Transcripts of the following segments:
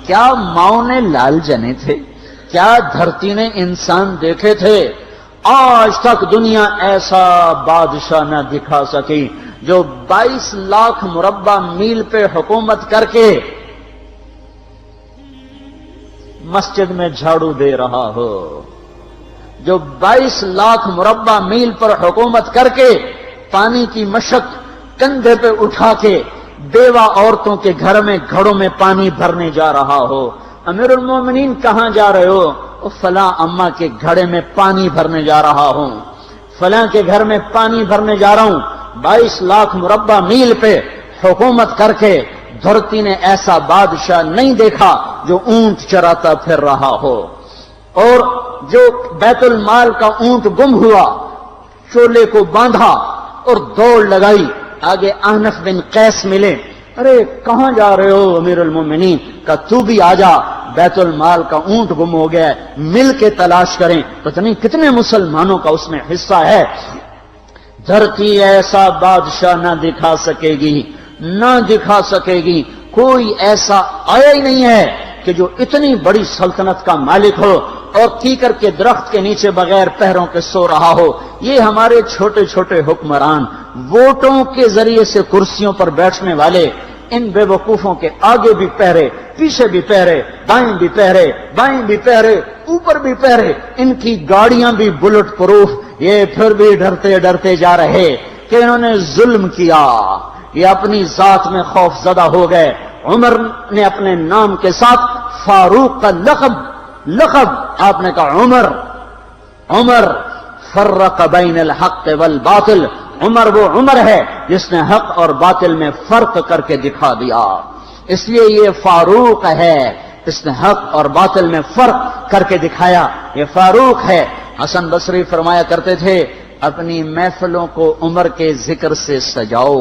کیا ماؤں نے لال جنے تھے؟ کیا دھرتی نے انسان دیکھے تھے؟ آج تک دنیا ایسا بادشاہ نہ دکھا سکی جو 22 لاکھ مربع میل پہ حکومت کر کے مسجد میں جھاڑو دے رہا ہو، جو 22 لاکھ مربع میل پر حکومت کر کے پانی کی مشق کندھے پہ اٹھا کے بیوہ عورتوں کے گھر میں گھڑوں میں پانی بھرنے جا رہا ہو۔ امیر المومنین کہاں جا رہے ہو؟ فلاں اماں کے گھڑے میں پانی بھرنے جا رہا ہوں، فلاں کے گھر میں پانی بھرنے جا رہا ہوں۔ 22 لاکھ مربع میل پہ حکومت کر کے دھرتی نے ایسا بادشاہ نہیں دیکھا جو اونٹ چراتا پھر رہا ہو، اور جو بیت المال کا اونٹ گم ہوا چولے کو باندھا اور دوڑ لگائی، آگے احنف بن قیس ملے، ارے کہاں جا رہے ہو امیر المومنین؟ کہ تو بھی آجا، بیت المال کا اونٹ گم ہو گیا ہے، مل کے تلاش کریں۔ پتہ نہیں کتنے مسلمانوں کا اس میں حصہ ہے۔ دھرتی ایسا بادشاہ نہ دکھا سکے گی، نہ دکھا سکے گی، کوئی ایسا آیا ہی نہیں ہے کہ جو اتنی بڑی سلطنت کا مالک ہو اور کیکر کے درخت کے نیچے بغیر پیروں کے سو رہا ہو۔ یہ ہمارے چھوٹے چھوٹے حکمران، ووٹوں کے ذریعے سے کرسیوں پر بیٹھنے والے، ان بے وقوفوں کے آگے بھی پہرے، پیچھے بھی پہرے، دائیں بھی پہرے، بائیں بھی پہرے، اوپر بھی پہرے، ان کی گاڑیاں بھی بلٹ پروف، یہ پھر بھی ڈرتے ڈرتے جا رہے کہ انہوں نے ظلم کیا، یہ اپنی ذات میں خوف زدہ ہو گئے۔ عمر نے اپنے نام کے ساتھ فاروق کا لقب آپ نے کہا عمر فرق بین الحق والباطل، عمر وہ عمر ہے جس نے حق اور باطل میں فرق کر کے دکھا دیا، اس لیے یہ فاروق ہے، اس نے حق اور باطل میں فرق کر کے دکھایا، یہ فاروق ہے۔ حسن بصری فرمایا کرتے تھے اپنی محفلوں کو عمر کے ذکر سے سجاؤ۔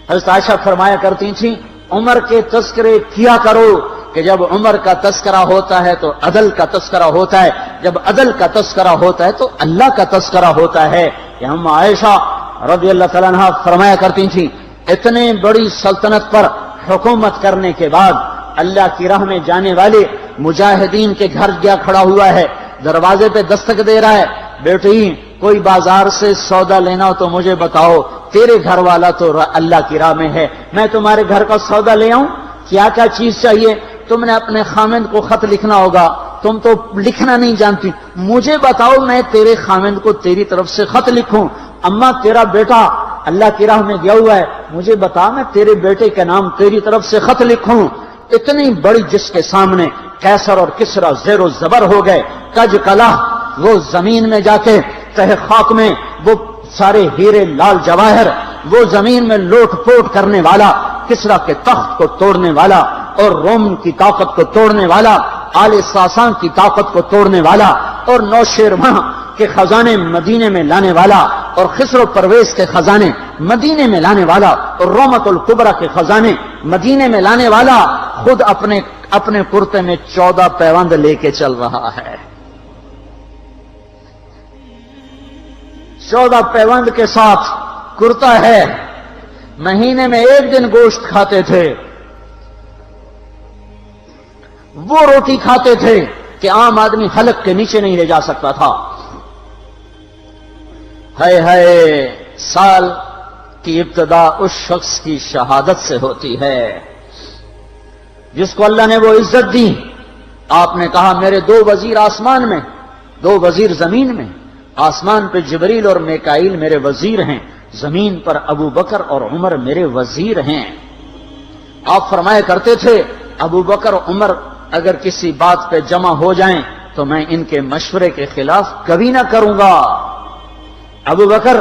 حضرت عائشہ فرمایا کرتی تھیں عمر کے تذکرے کیا کرو کہ جب عمر کا تذکرہ ہوتا ہے تو عدل کا تذکرہ ہوتا ہے، جب عدل کا تذکرہ ہوتا ہے تو اللہ کا تذکرہ ہوتا ہے۔ کہ ہم عائشہ رضی اللہ تعالیٰ عنہا فرمایا کرتی تھیں اتنے بڑی سلطنت پر حکومت کرنے کے بعد اللہ کی راہ میں جانے والے مجاہدین کے گھر گیا کھڑا ہوا ہے، دروازے پہ دستک دے رہا ہے، بیٹی کوئی بازار سے سودا لینا ہو تو مجھے بتاؤ، تیرے گھر والا تو اللہ کی راہ میں ہے، میں تمہارے گھر کا سودا لے آؤں، کیا کیا چیز چاہیے؟ تم نے اپنے خامند کو خط لکھنا ہوگا، تم تو لکھنا نہیں جانتی، مجھے بتاؤ میں تیرے خامند کو تیری طرف سے خط لکھوں۔ اما تیرا بیٹا اللہ کی راہ میں گیا ہوا ہے، مجھے بتا میں تیرے بیٹے کے نام تیری طرف سے خط لکھوں۔ اتنی بڑی جس کے سامنے قیصر اور کسرا زیر و زبر ہو گئے، کج کلا، وہ زمین میں جا کے تہ خاک میں وہ سارے ہیرے لال جواہر، وہ زمین میں لوٹ پوٹ کرنے والا، کسرا کے تخت کو توڑنے والا اور روم کی طاقت کو توڑنے والا، آل ساسان کی طاقت کو توڑنے والا اور نوشیروان کے خزانے مدینے میں لانے والا اور خسرو پرویز کے خزانے مدینے میں لانے والا اور رومت الکبرى کے خزانے مدینے میں لانے والا خود اپنے کرتے میں 14 پیوند لے کے چل رہا ہے۔ 14 پیوند کے ساتھ کرتا ہے، مہینے میں 1 دن گوشت کھاتے تھے، وہ روٹی کھاتے تھے کہ عام آدمی حلق کے نیچے نہیں لے جا سکتا تھا۔ ہے سال کی ابتدا اس شخص کی شہادت سے ہوتی ہے جس کو اللہ نے وہ عزت دی۔ آپ نے کہا میرے 2 وزیر آسمان میں، 2 وزیر زمین میں، آسمان پہ جبریل اور میکائیل میرے وزیر ہیں، زمین پر ابو بکر اور عمر میرے وزیر ہیں۔ آپ فرمایا کرتے تھے ابو بکر عمر اگر کسی بات پہ جمع ہو جائیں تو میں ان کے مشورے کے خلاف کبھی نہ کروں گا۔ ابو بکر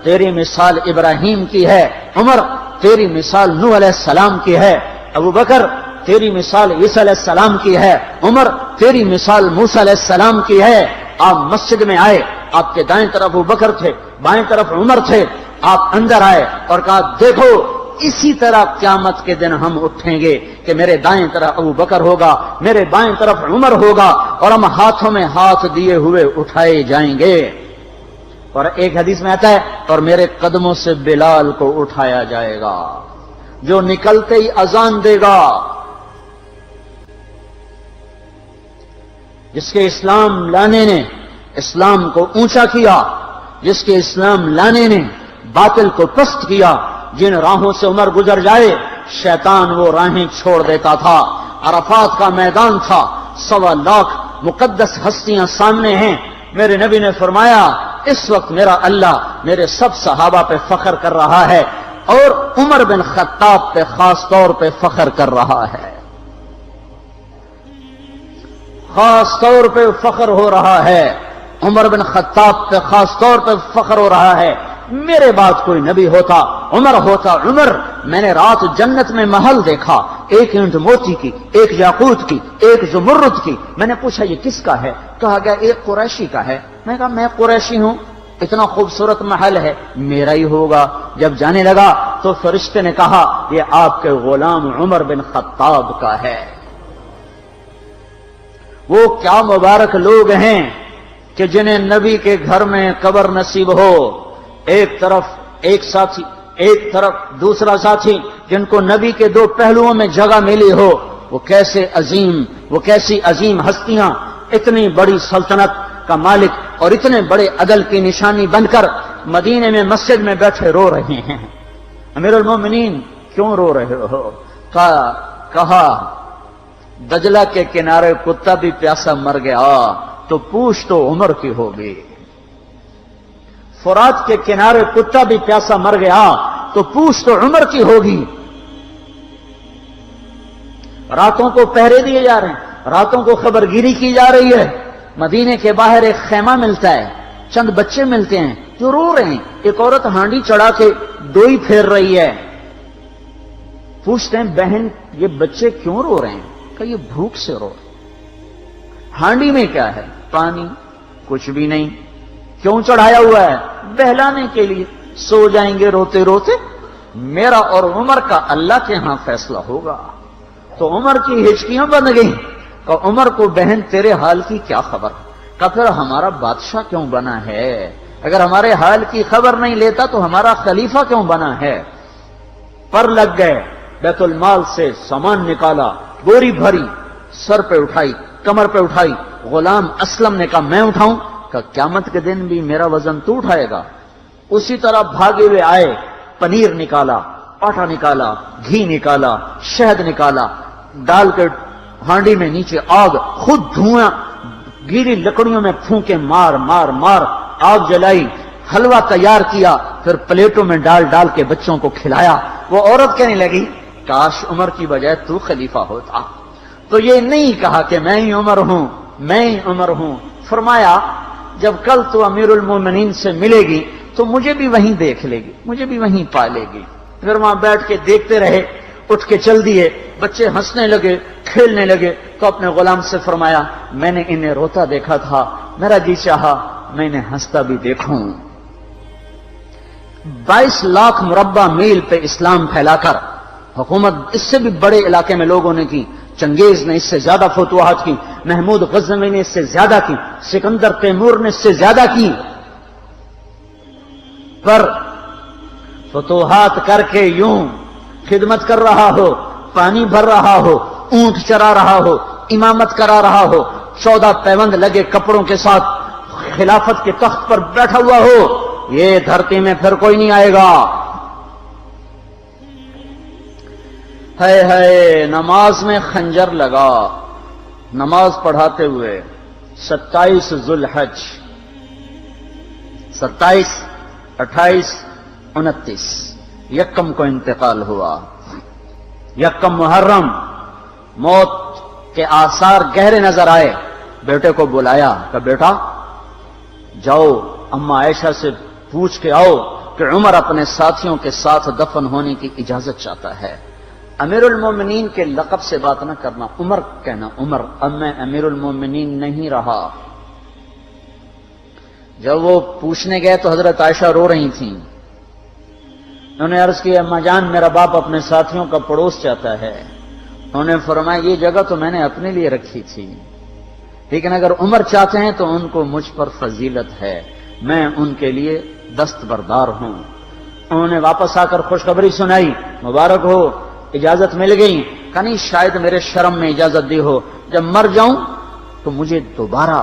تیری مثال ابراہیم کی ہے، عمر تیری مثال نوح علیہ السلام کی ہے، ابو بکر تیری مثال عیسیٰ علیہ السلام کی ہے، عمر تیری مثال موسیٰ علیہ السلام کی ہے۔ آپ مسجد میں آئے، آپ کے دائیں طرف ابو بکر تھے، بائیں طرف عمر تھے، آپ اندر آئے اور کہا دیکھو اسی طرح قیامت کے دن ہم اٹھیں گے کہ میرے دائیں طرف ابو بکر ہوگا، میرے بائیں طرف عمر ہوگا اور ہم ہاتھوں میں ہاتھ دیے ہوئے اٹھائے جائیں گے۔ اور ایک حدیث میں آتا ہے اور میرے قدموں سے بلال کو اٹھایا جائے گا جو نکلتے ہی اذان دے گا، جس کے اسلام لانے نے اسلام کو اونچا کیا، جس کے اسلام لانے نے باطل کو پست کیا، جن راہوں سے عمر گزر جائے شیطان وہ راہیں چھوڑ دیتا تھا۔ عرفات کا میدان تھا، 1.25 لاکھ مقدس ہستیاں سامنے ہیں۔ میرے نبی نے فرمایا اس وقت میرا اللہ میرے سب صحابہ پہ فخر کر رہا ہے اور عمر بن خطاب پہ خاص طور پہ فخر کر رہا ہے، خاص طور پہ فخر ہو رہا ہے، عمر بن خطاب پہ خاص طور پہ فخر ہو رہا ہے۔ میرے بعد کوئی نبی ہوتا عمر ہوتا۔ عمر، میں نے رات جنت میں محل دیکھا، ایک اینٹ موتی کی، ایک یاقوت کی، ایک زمرد کی۔ میں نے پوچھا یہ کس کا ہے؟ کہا گیا ایک قریشی کا ہے۔ میں کہا میں قریشی ہوں، اتنا خوبصورت محل ہے، میرا ہی ہوگا۔ جب جانے لگا تو فرشتے نے کہا یہ آپ کے غلام عمر بن خطاب کا ہے۔ وہ کیا مبارک لوگ ہیں کہ جنہیں نبی کے گھر میں قبر نصیب ہو، ایک طرف ایک ساتھی، ایک طرف دوسرا ساتھی، جن کو نبی کے دو پہلوؤں میں جگہ ملی ہو۔ وہ کیسی عظیم ہستیاں، اتنی بڑی سلطنت کا مالک اور اتنے بڑے عدل کی نشانی بن کر مدینے میں مسجد میں بیٹھے رو رہے ہیں۔ امیر المومنین کیوں رو رہے ہو؟ کہا دجلہ کے کنارے کتا بھی پیاسا مر گیا تو پوچھ تو عمر کی ہوگی، فرات کے کنارے کتا بھی پیاسا مر گیا تو پوچھ تو عمر کی ہوگی۔ راتوں کو پہرے دیے جا رہے ہیں، راتوں کو خبرگیری کی جا رہی ہے۔ مدینے کے باہر ایک خیمہ ملتا ہے، چند بچے ملتے ہیں جو رو رہے ہیں۔ ایک عورت ہانڈی چڑھا کے ڈوئی پھیر رہی ہے۔ پوچھتے ہیں بہن یہ بچے کیوں رو رہے ہیں؟ کہ یہ بھوک سے رو رہے ہیں۔ ہانڈی میں کیا ہے؟ پانی، کچھ بھی نہیں۔ کیوں چڑھایا ہوا ہے؟ بہلانے کے لیے۔ سو جائیں گے روتے روتے، میرا اور عمر کا اللہ کے ہاں فیصلہ ہوگا۔ تو عمر کی ہچکیاں بن گئیں کہ عمر کو بہن تیرے حال کی کیا خبر؟ کہ پھر ہمارا بادشاہ کیوں بنا ہے؟ اگر ہمارے حال کی خبر نہیں لیتا تو ہمارا خلیفہ کیوں بنا ہے؟ پر لگ گئے، بیت المال سے سامان نکالا، بوری بھری، سر پہ اٹھائی، کمر پہ اٹھائی۔ غلام اسلم نے کہا میں اٹھاؤں؟ کہ قیامت کے دن بھی میرا وزن تو اٹھائے گا۔ اسی طرح بھاگے ہوئے آئے، پنیر نکالا، آٹا نکالا، گھی نکالا، شہد نکالا، ڈال کے ہانڈی میں نیچے آگ، خود دھواں، گیلی لکڑیوں میں پھونکے مار مار مار آگ جلائی، حلوہ تیار کیا، پھر پلیٹوں میں ڈال ڈال کے بچوں کو کھلایا۔ وہ عورت کہنے لگی کاش عمر کی بجائے تو خلیفہ ہوتا۔ تو یہ نہیں کہا کہ میں ہی عمر ہوں، میں ہی عمر ہوں۔ فرمایا جب کل تو امیر المومنین سے ملے گی تو مجھے بھی وہیں دیکھ لے گی، مجھے بھی وہیں پا لے گی۔ پھر وہاں بیٹھ کے دیکھتے رہے، اٹھ کے چل دیے۔ بچے ہنسنے لگے، کھیلنے لگے تو اپنے غلام سے فرمایا میں نے انہیں روتا دیکھا تھا، میرا جی چاہا میں انہیں ہنستا بھی دیکھوں۔ 22 لاکھ مربع میل پہ اسلام پھیلا کر حکومت اس سے بھی بڑے علاقے میں لوگوں نے کی۔ چنگیز نے اس سے زیادہ فتوحات کی، محمود غزنوی نے اس سے زیادہ کی، سکندر تیمور نے اس سے زیادہ کی۔ پر فتوحات کر کے یوں خدمت کر رہا ہو، پانی بھر رہا ہو، اونٹ چرا رہا ہو، امامت کرا رہا ہو، 14 پیوند لگے کپڑوں کے ساتھ خلافت کے تخت پر بیٹھا ہوا ہو، یہ دھرتی میں پھر کوئی نہیں آئے گا۔ ہے نماز میں خنجر لگا، نماز پڑھاتے ہوئے 27 ذوالحج، 27، 28، 29 یکم کو انتقال ہوا۔ یکم محرم موت کے آثار گہرے نظر آئے۔ بیٹے کو بلایا کہ بیٹا جاؤ اما عائشہ سے پوچھ کے آؤ کہ عمر اپنے ساتھیوں کے ساتھ دفن ہونے کی اجازت چاہتا ہے۔ امیر المومنین کے لقب سے بات نہ کرنا، عمر کہنا، عمر، اب میں امیر المومنین نہیں رہا۔ جب وہ پوچھنے گئے تو حضرت عائشہ رو رہی تھیں۔ انہوں نے عرض کی اما جان میرا باپ اپنے ساتھیوں کا پڑوس چاہتا ہے۔ انہوں نے فرمایا یہ جگہ تو میں نے اپنے لیے رکھی تھی، لیکن اگر عمر چاہتے ہیں تو ان کو مجھ پر فضیلت ہے، میں ان کے لیے دستبردار ہوں۔ انہوں نے واپس آ کر خوشخبری سنائی، مبارک ہو اجازت مل گئی۔ کہ نہیں شاید میرے شرم میں اجازت دی ہو، جب مر جاؤں تو مجھے دوبارہ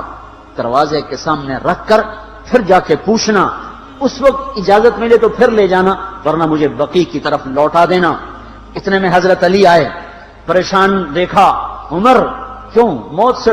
دروازے کے سامنے رکھ کر پھر جا کے پوچھنا، اس وقت اجازت ملے تو پھر لے جانا، ورنہ مجھے بقیع کی طرف لوٹا دینا۔ اتنے میں حضرت علی آئے، پریشان دیکھا، عمر کیوں موت سے